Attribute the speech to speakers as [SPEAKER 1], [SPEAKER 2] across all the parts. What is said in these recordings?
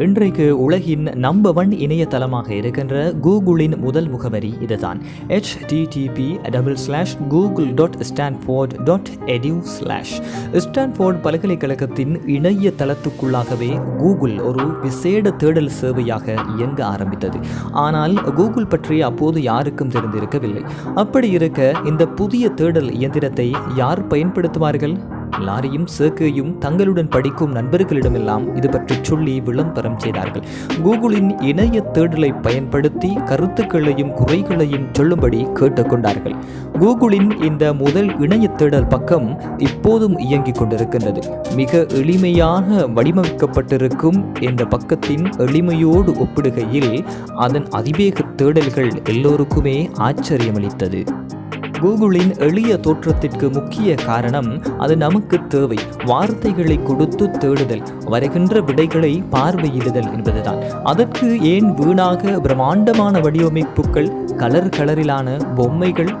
[SPEAKER 1] இன்றைக்கு உலகின் நம்பர் 1 இணையதளமாக இருக்கின்ற கூகுளின் முதல் முகவரி இதுதான். http://google.stanford.edu/ ஸ்டான்ஃபோர்ட் பல்கலைக்கழகத்தின் இணையதளத்துக்குள்ளாகவே கூகுள் ஒரு விசேட தேடல் சேவையாக இயங்க ஆரம்பித்தது. ஆனால் கூகுள் பற்றி அப்போது யாருக்கும் தெரிந்திருக்கவில்லை. அப்படி இருக்க இந்த புதிய தேடல் இயந்திரத்தை யார் பயன்படுத்துவார்கள்? லாரியும் சேக்கையும் தங்களுடன் படிக்கும் நண்பர்களிடமெல்லாம் இது பற்றி சொல்லி விளம்பரம் செய்தார்கள். கூகுளின் இணைய தேடலை பயன்படுத்தி கருத்துக்களையும் குறைகளையும் சொல்லும்படி கேட்டுக்கொண்டார்கள். கூகுளின் இந்த முதல் இணைய தேடல் பக்கம் இப்போதும் இயங்கிக் கொண்டிருக்கின்றது. மிக எளிமையாக வடிவமைக்கப்பட்டிருக்கும் இந்த பக்கத்தின் எளிமையோடு ஒப்பிடுகையில் அதன் அதிவேக தேடல்கள் எல்லோருக்குமே ஆச்சரியமளித்தது. கூகுளின் எளிய தோற்றத்திற்கு முக்கிய காரணம் அது நமக்கு தேவை வார்த்தைகளை கொடுத்து தேடுதல், வருகின்ற விடைகளை பார்வையிடுதல் என்பதுதான். அதற்கு ஏன் வீணாக பிரம்மாண்டமான வடிவமைப்புகள், கலரிலான பொம்மைகள்?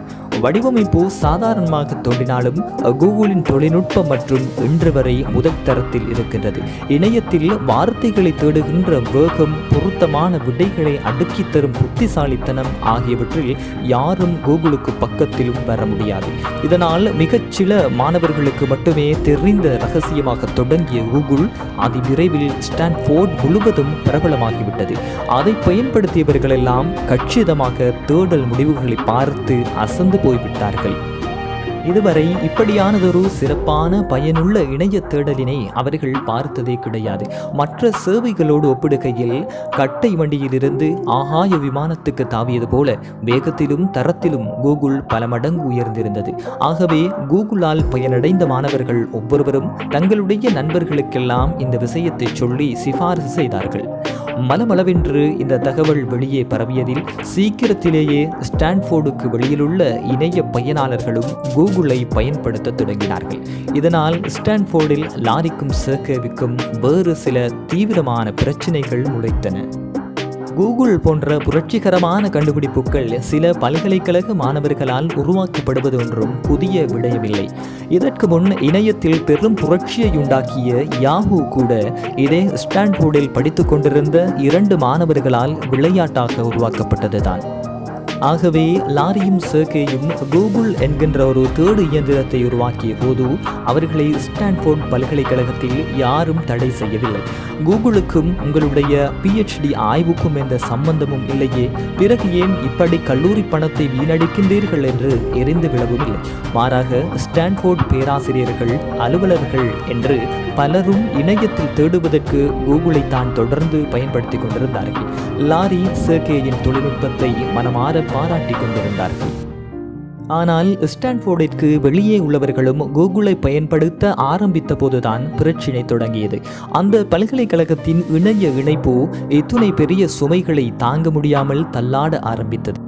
[SPEAKER 1] வடிவமைப்பு சாதாரணமாக தோன்றினாலும் கூகுளின் தொழில்நுட்பம் மற்றும் இன்று வரை முதல் தரத்தில் இருக்கின்றது. இணையத்தில் வார்த்தைகளை தேடுகின்ற வேகம், பொருத்தமான விடைகளை அடுக்கி தரும் புத்திசாலித்தனம் ஆகியவற்றில் யாரும் கூகுளுக்கு பக்கத்திலும் வர முடியாது. இதனால் மிகச்சில மாணவர்களுக்கு மட்டுமே தெரிந்த ரகசியமாக தொடங்கிய கூகுள் அதிவிரைவில் ஸ்டான்ஃபோர்ட் முழுவதும் பிரபலமாகிவிட்டது. அதை பயன்படுத்தியவர்களெல்லாம் கச்சிதமாக தேடல் முடிவுகளை பார்த்து அசந்து போய்விட்டார்கள். இதுவரை இப்படியானதொரு சிறப்பான பயனுள்ள இணைய தேடலினை அவர்கள் பார்த்ததே கிடையாது. மற்ற சேவைகளோடு ஒப்பிடுகையில் கட்டை வண்டியிலிருந்து ஆகாய விமானத்துக்கு தாவியது போல வேகத்திலும் தரத்திலும் கூகுள் பல மடங்கு உயர்ந்திருந்தது. ஆகவே கூகுளால் பயனடைந்த மாணவர்கள் ஒவ்வொருவரும் தங்களுடைய நண்பர்களுக்கெல்லாம் இந்த விஷயத்தை சொல்லி சிபாரிசு செய்தார்கள். மலமளவென்று இந்த தகவல் வெளியே பரவியதில் சீக்கிரத்திலேயே ஸ்டான்ஃபோர்டுக்கு வெளியிலுள்ள இணைய பயனாளர்களும் கூகுளை பயன்படுத்த தொடங்கினார்கள். இதனால் ஸ்டான்ஃபோர்டில் லாரிக்கும் சேக்கேவிக்கும் வேறு சில தீவிரமான பிரச்சினைகள் முளைத்தன. கூகுள் போன்ற புரட்சிகரமான கண்டுபிடிப்புகள் சில பல்கலைக்கழக மாணவர்களால் உருவாக்கப்படுவது ஒன்றும் புதிய விடயமில்லை. இதற்கு முன் இணையத்தில் பெரும் புரட்சியை உண்டாக்கிய யாஹூ கூட இதே ஸ்டான்ஃபோர்டில் படித்துக் கொண்டிருந்த 2 மாணவர்களால் விளையாட்டாக உருவாக்கப்பட்டதுதான். ஆகவே லாரியும் சேக்கையும் கூகுள் என்கின்ற ஒரு தேடு இயந்திரத்தை உருவாக்கிய போது அவர்களை ஸ்டான்ஃபோர்ட் பல்கலைக்கழகத்தில் யாரும் தடை செய்யவில்லை. கூகுளுக்கும் உங்களுடைய PhD ஆய்வுக்கும் எந்த சம்பந்தமும் இல்லையே, பிறகு ஏன் இப்படி கல்லூரி பணத்தை வீணடிக்கின்றீர்கள் என்று எரிந்து விழவும் இல்லை. மாறாக ஸ்டான்ஃபோர்ட் பேராசிரியர்கள், அலுவலர்கள் என்று பலரும் இணையத்தில் தேடுவதற்கு கூகுளை தான் தொடர்ந்து பயன்படுத்தி கொண்டிருந்தார்கள். லாரி சேக்கையின் தொழில்நுட்பத்தை மனமாற பாராட்டி கொண்டிருந்தார்கள். ஆனால் ஸ்டான்ஃபோர்டிற்கு வெளியே உள்ளவர்களும் கூகுளை பயன்படுத்த ஆரம்பித்த போதுதான் பிரச்சினை தொடங்கியது. அந்த பல்கலைக்கழகத்தின் இணைய இணைப்பு இத்துணை பெரிய சுமைகளை தாங்க முடியாமல் தள்ளாட ஆரம்பித்தது.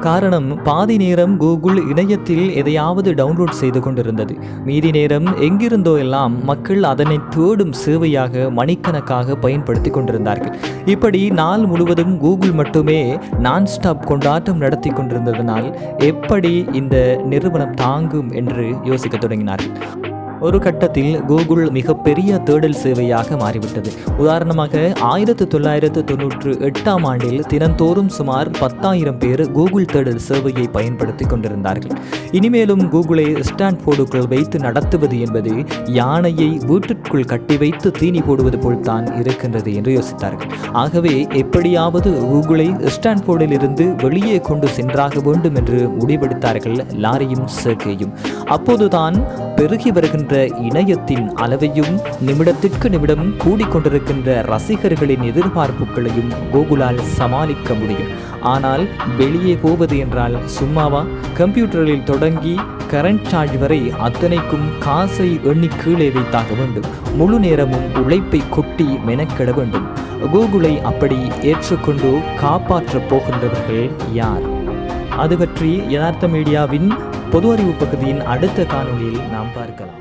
[SPEAKER 1] காரணம், பாதி நேரம் கூகுள் இணையத்தில் எதையாவது டவுன்லோட் செய்து கொண்டிருந்தது. மீதி நேரம் எங்கிருந்தோ எல்லாம் மக்கள் அதனை தேடும் சேவையாக மணிக்கணக்காக பயன்படுத்தி கொண்டிருந்தார்கள். இப்படி நாள் முழுவதும் கூகுள் மட்டுமே நான் ஸ்டாப் கொண்டாட்டம் நடத்தி கொண்டிருந்ததனால் எப்படி இந்த நிறுவனம் தாங்கும் என்று யோசிக்க தொடங்கினார்கள். ஒரு கட்டத்தில் கூகுள் மிகப்பெரிய தேடல் சேவையாக மாறிவிட்டது. உதாரணமாக 1998ஆம் ஆண்டில் தினந்தோறும் சுமார் 10,000 பேர் கூகுள் தேடல் சேவையை பயன்படுத்தி கொண்டிருந்தார்கள். இனிமேலும் கூகுளை ஸ்டான்ஃபோர்டுக்குள் வைத்து நடத்துவது என்பது யானையை வீட்டிற்குள் கட்டி வைத்து தீனி போடுவது போல்தான் இருக்கின்றது என்று யோசித்தார்கள். ஆகவே எப்படியாவது கூகுளை ஸ்டான்ஃபோர்டில் இருந்து வெளியே கொண்டு சென்றாக வேண்டும் என்று முடிவெடுத்தார்கள் லாரியும் சேக்கையும். அப்போதுதான் பெருகி வருகின்ற இணையத்தின் அளவையும் நிமிடத்திற்கு நிமிடம் கூடிக்கொண்டிருக்கின்ற ரசிகர்களின் எதிர்பார்ப்புகளையும் கூகுளால் சமாளிக்க முடியும். ஆனால் வெளியே போவது என்றால் சும்மாவா? கம்ப்யூட்டரில் தொடங்கி கரண்ட் சார்ஜ் வரை அத்தனைக்கும் காசை எண்ணி கீழே வைத்தாக வேண்டும். முழு நேரமும் உழைப்பை கொட்டி மெனக்கெட வேண்டும். கூகுளை அப்படி ஏற்றுக்கொண்டு காப்பாற்றப் போகின்றவர்கள் யார்? அது பற்றி யதார்த்த மீடியாவின் பொது அறிவு பகுதியின் அடுத்த காணொளியில் நாம் பார்க்கலாம்.